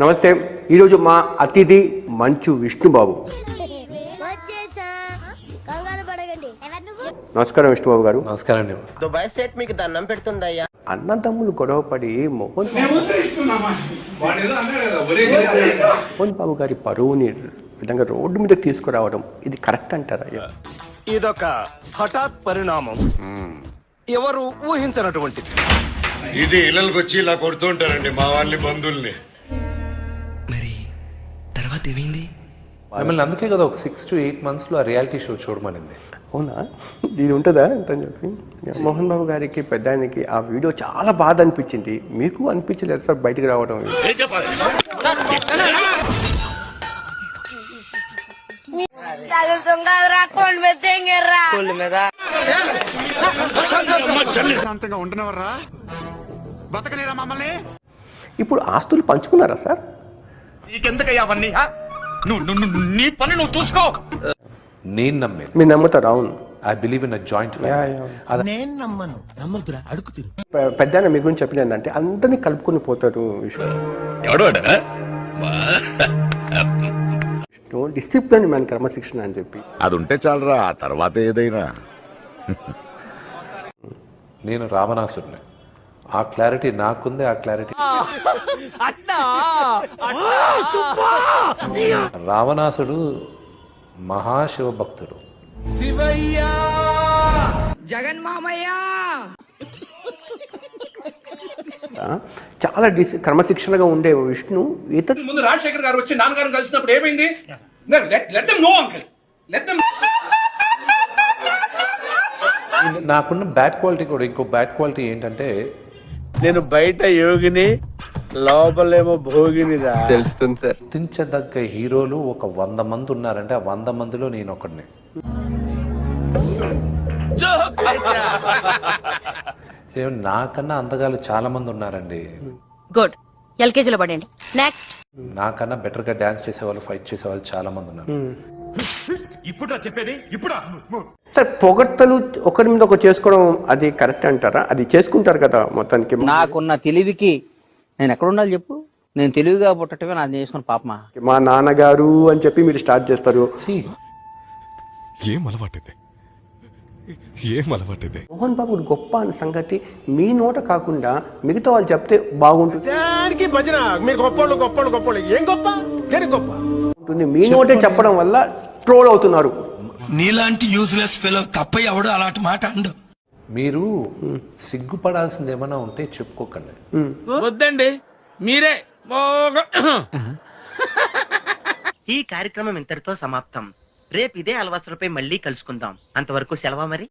నమస్తే. ఈరోజు మా అతిథి మంచు విష్ణుబాబు. నమస్కారం విష్ణుబాబు గారు. నమస్కారం అండి. దుబాయ్ సెట్ మీకు దండం పెడుతుందయ్యా. అన్నదమ్ములు గొడవపడి మోహన్ బాబు గారి పరువుని విధంగా రోడ్డు మీదకి తీసుకురావడం ఇది కరెక్ట్ అంటారా? ఇదొక హఠాత్ పరిణామం, ఎవరు ఊహించినటువంటిది. ఇది ఇళ్ళకి వచ్చి ఇలా కొడుతూ ఉంటారండి మా వాళ్ళని, బంధువుల్ని. మరి తర్వాత ఏమైంది? మిమ్మల్ని అందుకే కదా ఒక 6 to 8 months లో ఆ రియాలిటీ షో చూడమనింది. అవునా? ఇది ఉంటుందా అని చెప్పి మోహన్ బాబు గారికి పెద్ద ఆయనకి ఆ వీడియో చాలా బాధ అనిపించింది. మీకు అనిపించలేదు సార్ బయటికి రావడం? ఇప్పుడు ఆస్తులు పంచుకున్నారా సార్? నీకెందుకయ్యా అవన్నీ? నీ పని నువ్వు చూసుకో. నేను నమ్మేది, మీరు నమ్ముతారు? అవును, I believe in a joint family. పెద్ద ఆయన మీ గురించి చెప్పిన ఏంటంటే అందరినీ కలుపుకొని పోతారు విష్ణు. డిసిప్లిన్ మ్యాన్, క్రమశిక్షణ అని చెప్పి అది ఉంటే చాలరా, ఆ తర్వాత ఏదైనా. నేను రావణాసుడిని, ఆ క్లారిటీ నాకుంది. ఆ క్లారిటీ రావణాసుడు మహాశివ భక్తుడు. చాలా క్రమశిక్షణగా ఉండే విష్ణు ఇతను ముందు రాజశేఖర్ గారు వచ్చి నాన్నగారిని కలిసినప్పుడు ఏమైంది? నాకున్న బ్యాడ్ క్వాలిటీ కూడా, ఇంకో బ్యాడ్ క్వాలిటీ ఏంటంటే నేను బయట యోగిని, లోపలేమో భోగినిరా. తెలుస్తుంది సార్. గుర్తించదగ్గ హీరోలు ఒక 100 మంది ఉన్నారంటే ఆ 100 మందిలో నేను ఒకడిని. నాకన్నా అందగాలు చాలా మంది ఉన్నారండి. గుడ్, ఎల్కేజీలో పడండి. నెక్స్ట్, నాకన్నా బెటర్ గా డాన్స్ చేసేవాళ్ళు, ఫైట్ చేసేవాళ్ళు చాలా మంది ఉన్నారు. ఇప్పుడు చెప్పేది ఇప్పుడు సార్ పొగడ్తలు ఒకరి మీద ఒక చేసుకోవడం అది కరెక్ట్ అంటారా? అది చేసుకుంటారు కదా మొత్తానికి. నాకున్న తెలివికి నేను ఎక్కడ ఉండాలి చెప్పు? నేను తెలివిగా పుట్టటమే నాకు చేసుకున్న పాపమా. మా నాన్నగారు అని చెప్పి మీరు స్టార్ట్ చేస్తారు. ఏం అలవాటిది? ఏం అలవాటిది? మోహన్ బాబు గొప్ప అనే సంగతి మీ నోట కాకుండా మిగతా వాళ్ళు చెప్తే బాగుంటుంది. మీ నోటే చెప్పడం వల్ల ట్రోల్ అవుతున్నారు. నీలాంటి యూజ్లెస్ ఫెలో తప్ప ఎవడు అలాంటి మాట అండు. మీరు సిగ్గుపడాల్సింది ఏమైనా ఉంటే చెప్పుకోకండి. వద్దండి, మీరే. ఈ కార్యక్రమం ఇంతటితో సమాప్తం. రేపు ఇదే అలవాసులపై మళ్ళీ కలుసుకుందాం. అంతవరకు సెలవా మరి.